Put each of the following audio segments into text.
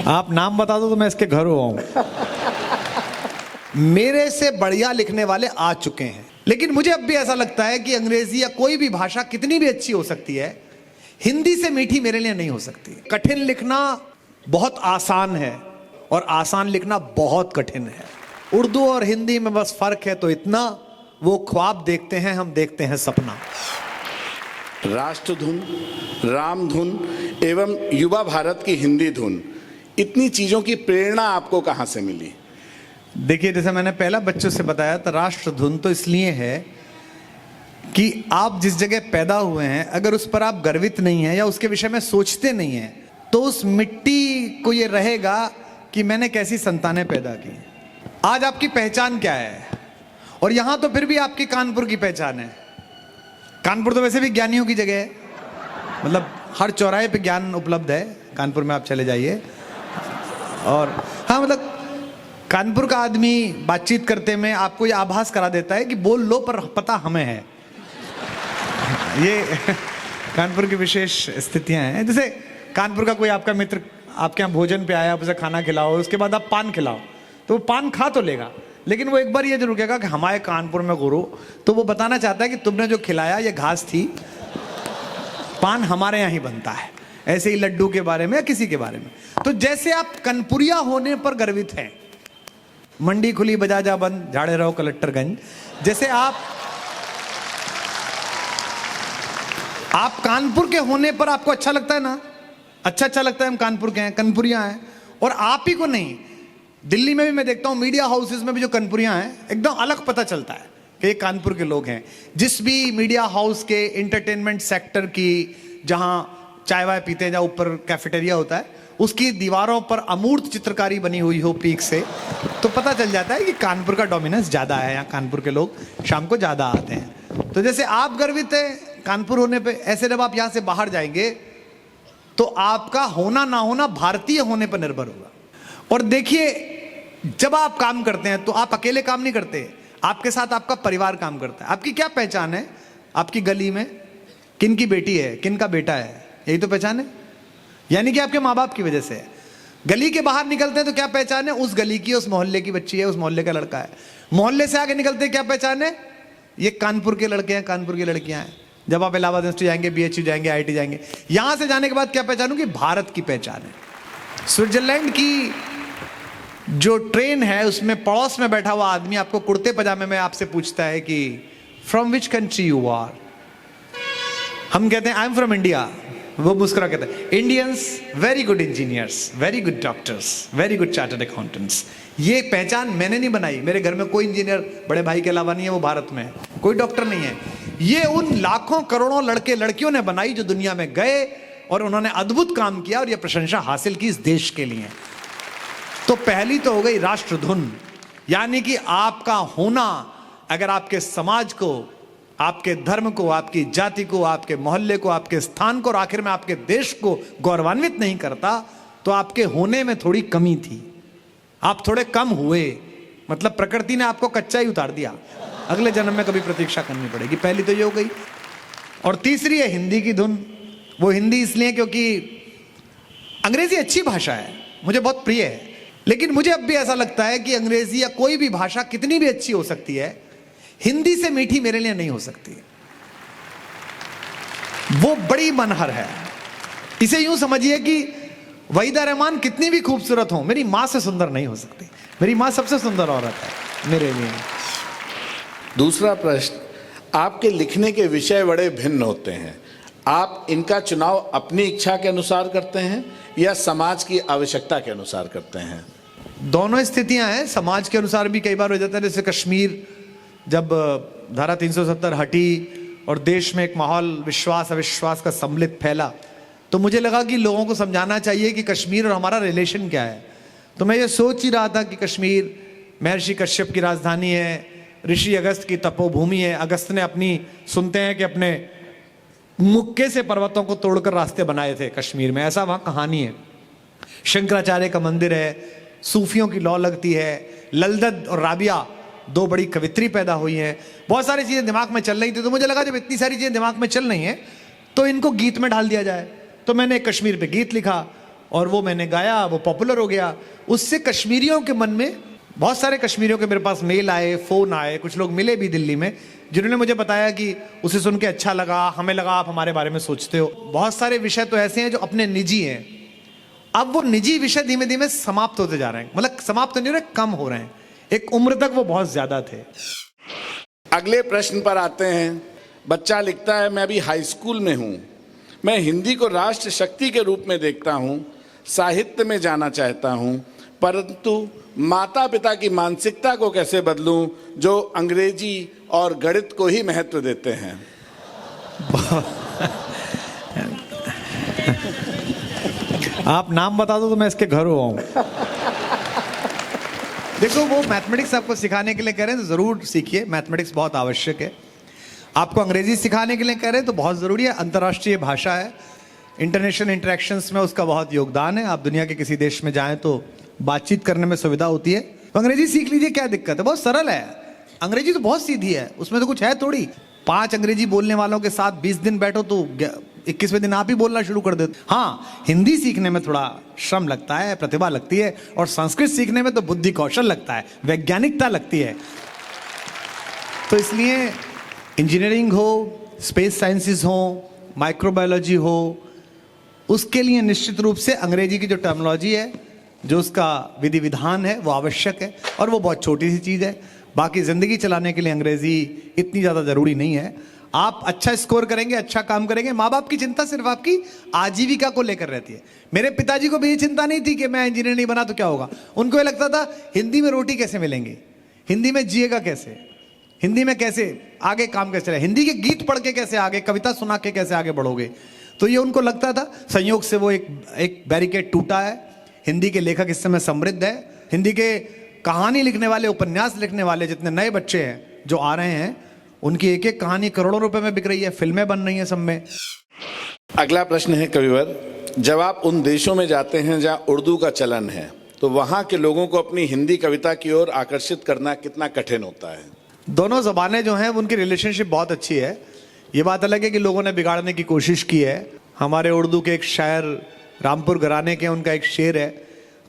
आप नाम बता दो तो मैं इसके घर आऊं। मेरे से बढ़िया लिखने वाले आ चुके हैं, लेकिन मुझे अब भी ऐसा लगता है कि अंग्रेजी या कोई भी भाषा कितनी भी अच्छी हो सकती है, हिंदी से मीठी मेरे लिए नहीं हो सकती। कठिन लिखना बहुत आसान है और आसान लिखना बहुत कठिन है। उर्दू और हिंदी में बस फर्क है तो इतना, वो ख्वाब देखते हैं, हम देखते हैं सपना। राष्ट्रधुन, रामधुन एवं युवा भारत की हिंदी धुन, इतनी चीजों की प्रेरणा आपको कहां से मिली? देखिए, जैसे मैंने पहला बच्चों से बताया था, राष्ट्रधुन तो इसलिए है कि आप जिस जगह पैदा हुए हैं, अगर उस पर आप गर्वित नहीं हैं या उसके विषय में सोचते नहीं हैं, तो उस मिट्टी को ये रहेगा कि मैंने कैसी संतानें पैदा की। आज आपकी पहचान क्या है? और यहां तो फिर भी आपकी कानपुर की पहचान है। कानपुर तो वैसे भी ज्ञानियों की जगह है, मतलब हर चौराहे पे ज्ञान उपलब्ध है। कानपुर में आप चले जाइए और हाँ, मतलब कानपुर का आदमी बातचीत करते में आपको ये आभास करा देता है कि बोल लो पर पता हमें है। ये कानपुर की विशेष स्थितियां हैं। जैसे कानपुर का कोई आपका मित्र आपके यहाँ भोजन पे आया, आप उसे खाना खिलाओ, उसके बाद आप पान खिलाओ, तो वो पान खा तो लेगा, लेकिन वो एक बार ये जरूर कहेगा कि हमारे कानपुर में गुरु, तो वो बताना चाहता है कि तुमने जो खिलाया ये घास थी, पान हमारे यहाँ ही बनता है। ऐसे ही लड्डू के बारे में या किसी के बारे में। तो जैसे आप कानपुरिया होने पर गर्वित हैं, मंडी खुली बजाजा बंद, झाड़े रहो कलेक्टरगंज, जैसे आप कानपुर के होने पर आपको अच्छा लगता है ना, अच्छा लगता है हम कानपुर के हैं, कानपुरिया हैं। और आप ही को नहीं, दिल्ली में भी मैं देखता हूं मीडिया हाउसेस में भी जो कानपुरिया हैं, एकदम अलग पता चलता है कि ये कानपुर के लोग हैं। जिस भी मीडिया हाउस के एंटरटेनमेंट सेक्टर की, जहां चाय वाय पीते हैं, जहां ऊपर कैफेटेरिया होता है, उसकी दीवारों पर अमूर्त चित्रकारी बनी हुई हो पीक से, तो पता चल जाता है कि कानपुर का डोमिनेंस ज्यादा है, यहाँ कानपुर के लोग शाम को ज्यादा आते हैं। तो जैसे आप गर्वित हैं कानपुर होने पे, ऐसे जब आप यहाँ से बाहर जाएंगे तो आपका होना ना होना भारतीय होने पर निर्भर होगा। और देखिए, जब आप काम करते हैं तो आप अकेले काम नहीं करते, आपके साथ आपका परिवार काम करता है। आपकी क्या पहचान है? आपकी गली में किन की बेटी है, किन का बेटा है, यही तो पहचान है। यानी कि आपके माँ बाप की वजह से है। गली के बाहर निकलते हैं तो क्या पहचान है? उस गली की, उस मोहल्ले की बच्ची है, उस मोहल्ले का लड़का है। मोहल्ले से आगे निकलते हैं, क्या पहचान है? ये कानपुर के लड़के हैं, कानपुर की लड़कियां हैं। जब आप इलाहाबाद यूनिवर्सिटी जाएंगे, बीएचयू जाएंगे, आईआईटी जाएंगे, यहां से जाने के बाद क्या पहचान होगी? भारत की पहचान है। स्विट्जरलैंड की जो ट्रेन है, उसमें पड़ोस में बैठा हुआ आदमी आपको कुर्ते पजामे में आपसे पूछता है कि from which country you are. हम कहते हैं आई एम फ्रॉम इंडिया, वो मुस्कुरा कहता है Indians very good engineers, very good doctors, very good chartered accountants. ये पहचान मैंने नहीं बनाई, मेरे घर में कोई इंजीनियर बड़े भाई के अलावा नहीं है, वो भारत में है, कोई डॉक्टर नहीं है। ये उन लाखों करोड़ों लड़के लड़कियों ने बनाई जो दुनिया में गए और उन्होंने अद्भुत काम किया और ये प्रशंसा हासिल की इस देश के लिए। तो पहली तो हो गई राष्ट्रधुन, यानी कि आपका होना अगर आपके समाज को, आपके धर्म को, आपकी जाति को, आपके मोहल्ले को, आपके स्थान को और आखिर में आपके देश को गौरवान्वित नहीं करता, तो आपके होने में थोड़ी कमी थी, आप थोड़े कम हुए। मतलब प्रकृति ने आपको कच्चा ही उतार दिया, अगले जन्म में कभी प्रतीक्षा करनी पड़ेगी। पहली तो ये हो गई। और तीसरी है हिंदी की धुन। वो हिंदी इसलिए क्योंकि अंग्रेजी अच्छी भाषा है, मुझे बहुत प्रिय है, लेकिन मुझे अब भी ऐसा लगता है कि अंग्रेजी या कोई भी भाषा कितनी भी अच्छी हो सकती है, हिंदी से मीठी मेरे लिए नहीं हो सकती। वो बड़ी मनहर है। इसे यूं समझिए कि वहीदा रहमान कितनी भी खूबसूरत हो, मेरी मां से सुंदर नहीं हो सकती। मेरी मां सबसे सुंदर औरत है मेरे लिए। दूसरा प्रश्न, आपके लिखने के विषय बड़े भिन्न होते हैं। आप इनका चुनाव अपनी इच्छा के अनुसार करते हैं या समाज की आवश्यकता के अनुसार करते हैं? दोनों स्थितियां हैं। समाज के अनुसार भी कई बार हो जाता है। जैसे कश्मीर, जब धारा 370 हटी और देश में एक माहौल विश्वास अविश्वास का सम्मिलित फैला, तो मुझे लगा कि लोगों को समझाना चाहिए कि कश्मीर और हमारा रिलेशन क्या है। तो मैं ये सोच ही रहा था कि कश्मीर महर्षि कश्यप की राजधानी है, ऋषि अगस्त की तपोभूमि है। अगस्त ने अपनी, सुनते हैं कि अपने मुक्के से पर्वतों को तोड़कर रास्ते बनाए थे कश्मीर में, ऐसा वहां कहानी है। शंकराचार्य का मंदिर है, सूफियों की लौ लगती है, ललदद और राबिया दो बड़ी कवित्री पैदा हुई हैं। बहुत सारी चीजें दिमाग में चल रही थी, तो मुझे लगा जब इतनी सारी चीजें दिमाग में चल रही हैं तो इनको गीत में ढाल दिया जाए। तो मैंने कश्मीर पे गीत लिखा और वो मैंने गाया, वो पॉपुलर हो गया। उससे कश्मीरियों के मन में, बहुत सारे कश्मीरियों के मेरे पास मेल आए, फ़ोन आए, कुछ लोग मिले भी दिल्ली में, जिन्होंने मुझे बताया कि उसे सुन के अच्छा लगा, हमें लगा आप हमारे बारे में सोचते हो। बहुत सारे विषय तो ऐसे हैं जो अपने निजी हैं। अब वो निजी विषय धीमे धीमे समाप्त होते जा रहे हैं, मतलब समाप्त नहीं हो रहे, कम हो रहे हैं। एक उम्र तक वो बहुत ज्यादा थे। अगले प्रश्न पर आते हैं। बच्चा लिखता है, मैं अभी हाई स्कूल में हूँ, मैं हिंदी को राष्ट्र शक्ति के रूप में देखता हूँ, साहित्य में जाना चाहता हूँ, परंतु माता पिता की मानसिकता को कैसे बदलूं जो अंग्रेजी और गणित को ही महत्व देते हैं। आप नाम बता दो तो मैं इसके घर आऊं। देखो, वो मैथमेटिक्स आपको सिखाने के लिए कह रहे हैं तो जरूर सीखिए, मैथमेटिक्स बहुत आवश्यक है। आपको अंग्रेजी सिखाने के लिए कह रहे हैं तो बहुत जरूरी है, अंतर्राष्ट्रीय भाषा है, इंटरनेशनल इंटरेक्शंस में उसका बहुत योगदान है। आप दुनिया के किसी देश में जाएं तो बातचीत करने में सुविधा होती है, तो अंग्रेजी सीख लीजिए, क्या दिक्कत है, बहुत सरल है। अंग्रेजी तो बहुत सीधी है, उसमें तो कुछ है थोड़ी। 5 अंग्रेजी बोलने वालों के साथ 20 दिन बैठो तो 21वें दिन आप ही बोलना शुरू कर देते। हाँ, हिंदी सीखने में थोड़ा श्रम लगता है, प्रतिभा लगती है, और संस्कृत सीखने में तो बुद्धि कौशल लगता है, वैज्ञानिकता लगती है। तो इसलिए इंजीनियरिंग हो, स्पेस साइंसेस हो, माइक्रोबायोलॉजी हो, उसके लिए निश्चित रूप से अंग्रेजी की जो टर्मिनोलॉजी है, जो उसका विधि विधान है, वो आवश्यक है, और वो बहुत छोटी सी चीज़ है। बाकी ज़िंदगी चलाने के लिए अंग्रेजी इतनी ज़्यादा ज़रूरी नहीं है। आप अच्छा स्कोर करेंगे, अच्छा काम करेंगे, माँ बाप की चिंता सिर्फ आपकी आजीविका को लेकर रहती है। मेरे पिताजी को भी ये चिंता नहीं थी कि मैं इंजीनियर नहीं बना तो क्या होगा। उनको ये लगता था हिंदी में रोटी कैसे मिलेंगी, हिंदी में जिएगा कैसे, हिंदी में कैसे आगे काम कैसे रहे, हिंदी के गीत पढ़ के कैसे आगे, कविता सुना के कैसे आगे बढ़ोगे। तो ये उनको लगता था। संयोग से वो एक बैरिकेड टूटा है। हिंदी के लेखक इस समय समृद्ध है। हिंदी के कहानी लिखने वाले, उपन्यास लिखने वाले जितने नए बच्चे हैं जो आ रहे हैं, उनकी एक एक कहानी करोड़ों रुपए में बिक रही है, फिल्में बन रही हैं सब में। अगला प्रश्न है कविवर, जब आप उन देशों में जाते हैं जहां उर्दू का चलन है, तो वहां के लोगों को अपनी हिंदी कविता की ओर आकर्षित करना कितना कठिन होता है? दोनों जबानें जो हैं उनकी रिलेशनशिप बहुत अच्छी है। ये बात अलग है कि लोगों ने बिगाड़ने की कोशिश की है। हमारे उर्दू के एक शायर, रामपुर घराने के, उनका एक शेर है,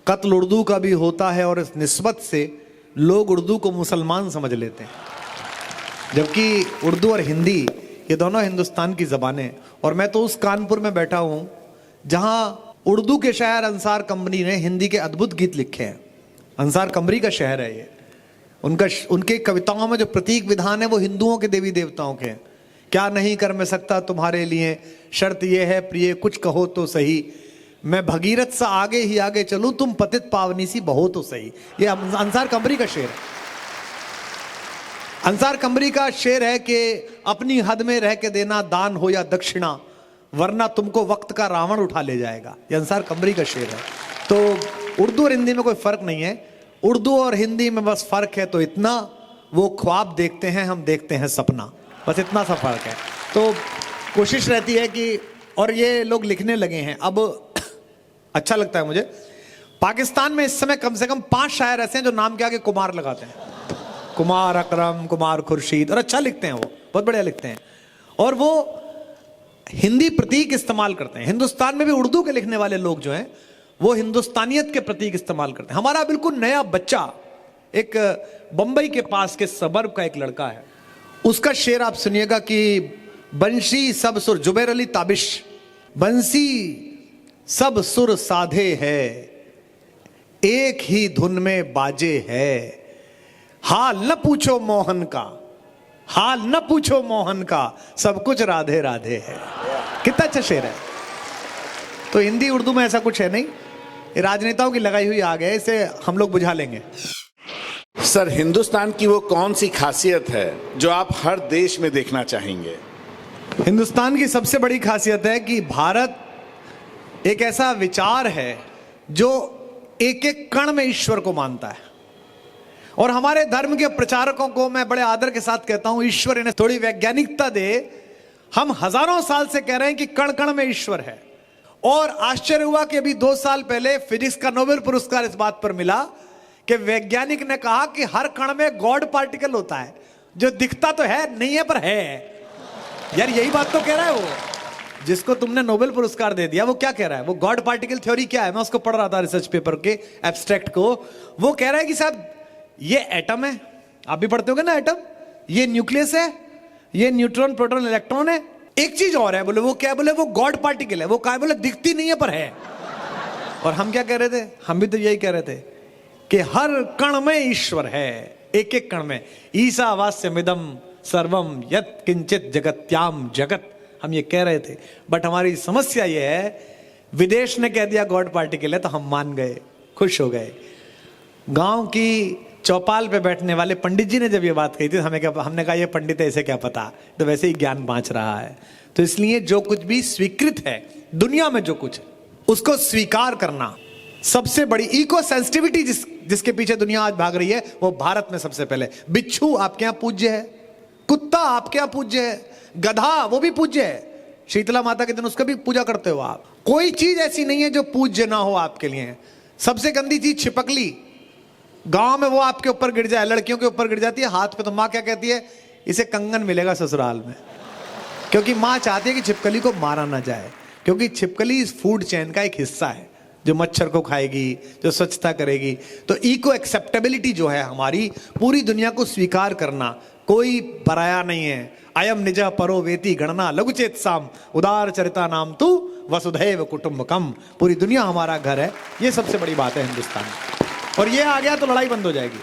कत्ल उर्दू का भी होता है और इस निस्बत से लोग उर्दू को मुसलमान समझ लेते हैं। जबकि उर्दू और हिंदी ये दोनों हिंदुस्तान की ज़बानें। और मैं तो उस कानपुर में बैठा हूँ जहाँ उर्दू के शायर अंसार कमरी ने हिंदी के अद्भुत गीत लिखे हैं। अंसार कमरी का शहर है ये। उनके कविताओं में जो प्रतीक विधान है वो हिंदुओं के देवी देवताओं के हैं। क्या नहीं कर मैं सकता तुम्हारे लिए, शर्त ये है प्रिय कुछ कहो तो सही, मैं भगीरथ सा आगे ही आगे चलूं, तुम पतित पावनी सी बहो तो सही। ये अंसार कमरी का शेर है। अंसार कमरी का शेर है कि अपनी हद में रह के देना दान हो या दक्षिणा, वरना तुमको वक्त का रावण उठा ले जाएगा। ये अंसार कमरी का शेर है। तो उर्दू और हिंदी में कोई फर्क नहीं है। उर्दू और हिंदी में बस फर्क है तो इतना, वो ख्वाब देखते हैं, हम देखते हैं सपना, बस इतना सा फर्क है। तो कोशिश रहती है कि, और ये लोग लिखने लगे हैं अब। अच्छा लगता है मुझे, पाकिस्तान में इस समय कम से कम 5 शायर ऐसे हैं जो नाम के आगे कुमार लगाते हैं। कुमार अकरम, कुमार खुर्शीद, और अच्छा लिखते हैं, वो बहुत बढ़िया लिखते हैं। और वो हिंदी प्रतीक इस्तेमाल करते हैं। हिंदुस्तान में भी उर्दू के लिखने वाले लोग जो हैं वो हिंदुस्तानियत के प्रतीक इस्तेमाल करते हैं। हमारा बिल्कुल नया बच्चा, एक बंबई के पास के सबर्ब का एक लड़का है, उसका शेर आप सुनिएगा कि बंशी सब सुर, जुबैर अली ताबिश, बंसी सब सुर साधे है, एक ही धुन में बाजे है, हाल न पूछो मोहन का, हाल न पूछो मोहन का, सब कुछ राधे राधे है। कितना अच्छा शेर है। तो हिंदी उर्दू में ऐसा कुछ है नहीं, ये राजनेताओं की लगाई हुई आग है, इसे हम लोग बुझा लेंगे। सर, हिंदुस्तान की वो कौन सी खासियत है जो आप हर देश में देखना चाहेंगे? हिंदुस्तान की सबसे बड़ी खासियत है कि भारत एक ऐसा विचार है जो एक एक कण में ईश्वर को मानता है। और हमारे धर्म के प्रचारकों को मैं बड़े आदर के साथ कहता हूं, ईश्वर इन्हें थोड़ी वैज्ञानिकता दे। हम हजारों साल से कह रहे हैं कि कण कण में ईश्वर है। और आश्चर्य हुआ कि अभी 2 साल पहले फिजिक्स का नोबेल पुरस्कार इस बात पर मिला कि वैज्ञानिक ने कहा कि हर कण में गॉड पार्टिकल होता है, जो दिखता तो है नहीं है पर है। यार यही बात तो कह रहा है वो। जिसको तुमने नोबेल पुरस्कार दे दिया वो क्या कह रहा है? वो गॉड पार्टिकल थ्योरी क्या है? मैं उसको पढ़ रहा था रिसर्च पेपर के एब्स्ट्रैक्ट को। वो कह रहा है कि साहब ये एटम है, आप भी पढ़ते होगे ना एटम, ये न्यूक्लियस है, ये न्यूट्रॉन प्रोटॉन इलेक्ट्रॉन है, एक चीज और है। बोले वो क्या है? बोले वो गॉड पार्टिकल है। वो क्या है? बोले दिखती नहीं है पर है। और हम क्या कह रहे थे? हम भी तो यही कह रहे थे कि हर कण में ईश्वर है, एक एक कण में। ईशावास्यमिदं सर्वम यत् किंचित जगत्याम जगत, हम ये कह रहे थे। बट हमारी समस्या ये है, विदेश ने कह दिया गॉड पार्टिकल है तो हम मान गए, खुश हो गए। गांव की चौपाल पे बैठने वाले पंडित जी ने जब ये बात कही थी हमने कहा ये पंडित है, इसे क्या पता, तो वैसे ही ज्ञान बांच रहा है। तो इसलिए जो कुछ भी स्वीकृत है दुनिया में, जो कुछ उसको स्वीकार करना सबसे बड़ी इको सेंसिटिविटी जिसके पीछे दुनिया आज भाग रही है, वो भारत में सबसे पहले। बिच्छू आपके यहां पूज्य है, कुत्ता आपके यहां पूज्य है, गधा वो भी पूज्य है। शीतला माता के दिन उसका भी पूजा करते हो आप। कोई चीज ऐसी नहीं है जो पूज्य ना हो आपके लिए। सबसे गंदी चीज छिपकली, गांव में वो आपके ऊपर गिर जाए, लड़कियों के ऊपर गिर जाती है हाथ पे, तो माँ क्या कहती है? इसे कंगन मिलेगा ससुराल में। क्योंकि माँ चाहती है कि छिपकली को मारा ना जाए, क्योंकि छिपकली इस फूड चेन का एक हिस्सा है जो मच्छर को खाएगी, जो स्वच्छता करेगी। तो इको एक्सेप्टेबिलिटी जो है हमारी, पूरी दुनिया को स्वीकार करना, कोई पराया नहीं है। अयम निज परो वेति गणना लघुचेत साम उदार चरिता नाम तू वसुधैव कुटुंबकम। पूरी दुनिया हमारा घर है, ये सबसे बड़ी बात है हिंदुस्तान में। और ये आ गया तो लड़ाई बंद हो जाएगी।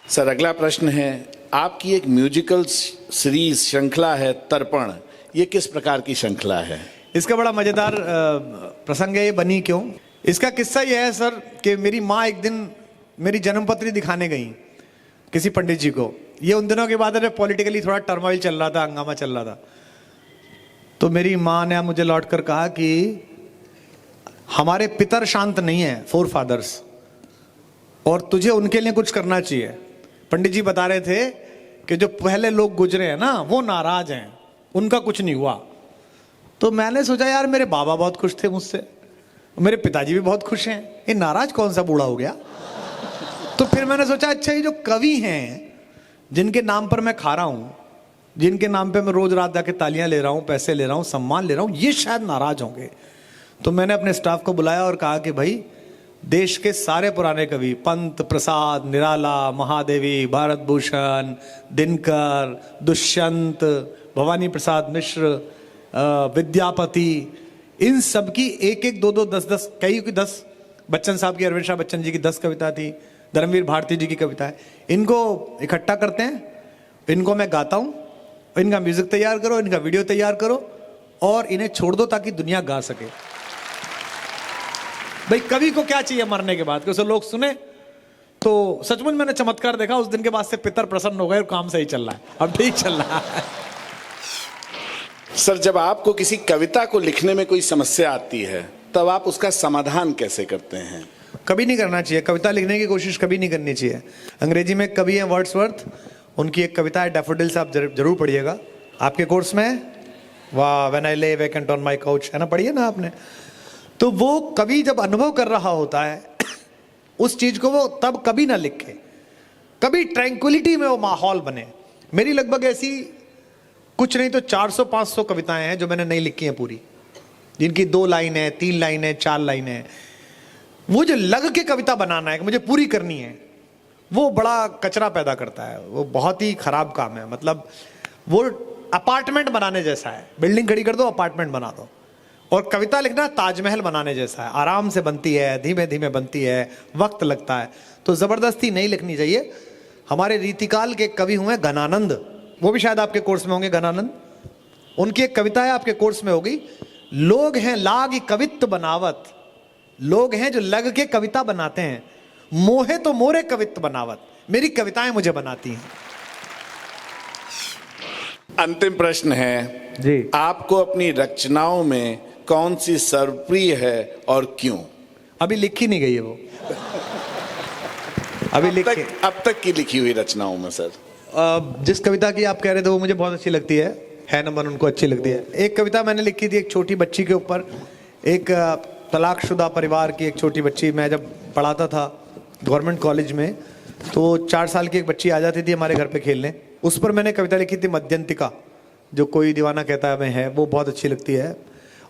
सर अगला प्रश्न है, आपकी एक म्यूजिकल सीरीज श्रृंखला है तर्पण, ये किस प्रकार की श्रृंखला है? इसका बड़ा मजेदार प्रसंग है। ये बनी क्यों? इसका किस्सा ये है सर कि मेरी माँ एक दिन मेरी जन्मपत्री दिखाने गई किसी पंडित जी को। ये उन दिनों की बात है जब पॉलिटिकली थोड़ा टर्मोइल चल रहा था, हंगामा चल रहा था। तो मेरी माँ ने मुझे लौट कर कहा कि हमारे पितर शांत नहीं है, फोर फादर्स, और तुझे उनके लिए कुछ करना चाहिए। पंडित जी बता रहे थे कि जो पहले लोग गुजरे हैं ना, वो नाराज हैं, उनका कुछ नहीं हुआ। तो मैंने सोचा यार मेरे बाबा बहुत खुश थे मुझसे, मेरे पिताजी भी बहुत खुश हैं, ये नाराज कौन सा बूढ़ा हो गया। तो फिर मैंने सोचा अच्छा ये जो कवि हैं जिनके नाम पर मैं खा रहा हूं, जिनके नाम पे मैं रोज रात जाके तालियां ले रहा हूं, पैसे ले रहा हूं, सम्मान ले रहा हूं, ये शायद नाराज होंगे। तो मैंने अपने स्टाफ को बुलाया और कहा कि भाई देश के सारे पुराने कवि, पंत, प्रसाद, निराला, महादेवी, भारत भूषण, दिनकर, दुष्यंत, भवानी प्रसाद मिश्र, विद्यापति, इन सब की एक एक, दो दो, 10-10, कई की 10, बच्चन साहब की, अरविंद शाह बच्चन जी की 10 कविता थी, धर्मवीर भारती जी की कविता है, इनको इकट्ठा करते हैं, इनको मैं गाता हूँ, इनका म्यूजिक तैयार करो, इनका वीडियो तैयार करो और इन्हें छोड़ दो ताकि दुनिया गा सके। भाई कवि को क्या चाहिए मरने के बाद कि उसे लोग सुने। तो सचमुच मैंने चमत्कार देखा। उस दिन के बाद से पितर प्रसन्न हो गए और काम सही चल रहा है, अब ठीक चल रहा है। सर जब आपको किसी कविता को लिखने में कोई समस्या आती है तब आप उसका समाधान कैसे करते हैं? कभी नहीं करना चाहिए, कविता लिखने की कोशिश कभी नहीं करनी चाहिए। अंग्रेजी में कवि है वर्ड्सवर्थ, उनकी एक कविता है डैफोडिल्स, आप जरूर पढ़िएगा, आपके कोर्स में है। वाह व्हेन आई ले वेकेंट ऑन माय काउच, है ना, पढ़िए ना आपने। तो वो कवि जब अनुभव कर रहा होता है उस चीज को, वो तब कभी ना लिखे, कभी ट्रैंक्विलिटी में वो माहौल बने। मेरी लगभग ऐसी कुछ नहीं तो 400-500 कविताएं हैं जो मैंने नहीं लिखी हैं पूरी, जिनकी 2 लाइन है, 3 लाइन है, 4 लाइन है। वो जो लग के कविता बनाना है कि मुझे पूरी करनी है, वो बड़ा कचरा पैदा करता है, वो बहुत ही खराब काम है। मतलब वो अपार्टमेंट बनाने जैसा है, बिल्डिंग खड़ी कर दो अपार्टमेंट बना दो। और कविता लिखना ताजमहल बनाने जैसा है, आराम से बनती है, धीमे धीमे बनती है, वक्त लगता है। तो जबरदस्ती नहीं लिखनी चाहिए। हमारे रीतिकाल के कवि हुए घनानंद, वो भी शायद आपके कोर्स में होंगे, घनानंद, उनकी एक कविता है आपके कोर्स में होगी, लोग हैं लाग कवित्व बनावत, लोग हैं जो लग के कविता बनाते हैं, मोहे तो मोरे कवित्व बनावत, मेरी कविताएं मुझे बनाती हैं। अंतिम प्रश्न है जी, आपको अपनी रचनाओं में कौन सी सर्वप्रिय है और क्यों? अभी लिखी नहीं गई है वो, अभी अब तक की लिखी हुई रचनाओं में सर जिस कविता की आप कह रहे थे वो मुझे बहुत अच्छी लगती है नंबर उनको अच्छी लगती है। एक कविता मैंने लिखी थी एक छोटी बच्ची के ऊपर, एक तलाकशुदा परिवार की एक छोटी बच्ची। मैं जब पढ़ाता था गवर्नमेंट कॉलेज में तो 4 साल की एक बच्ची आ जाती थी हमारे घर पे खेलने, उस पर मैंने कविता लिखी थी मध्यंतिका। जो कोई दीवाना कहता है मैं है, वो बहुत अच्छी लगती है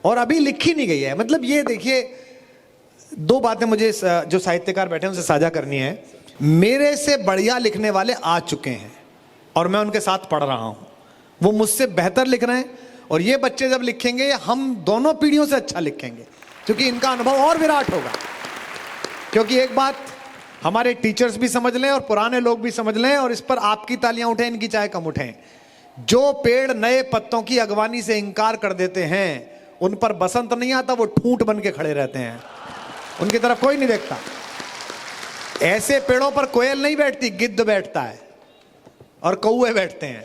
और अभी लिखी नहीं गई है। मतलब ये देखिए, दो बातें मुझे जो साहित्यकार बैठे हैं उनसे साझा करनी है। मेरे से बढ़िया लिखने वाले आ चुके हैं और मैं उनके साथ पढ़ रहा हूं, वो मुझसे बेहतर लिख रहे हैं और ये बच्चे जब लिखेंगे हम दोनों पीढ़ियों से अच्छा लिखेंगे, क्योंकि इनका अनुभव और विराट होगा। क्योंकि एक बात हमारे टीचर्स भी समझ लें और पुराने लोग भी समझ लें, और इस पर आपकी तालियां उठें, इनकी चाहे कम उठें, जो पेड़ नए पत्तों की अगवानी से इंकार कर देते हैं उन पर बसंत नहीं आता, वो ठूंठ बन के खड़े रहते हैं, उनकी तरफ कोई नहीं देखता। ऐसे पेड़ों पर कोयल नहीं बैठती, गिद्ध बैठता है और कौवे बैठते हैं।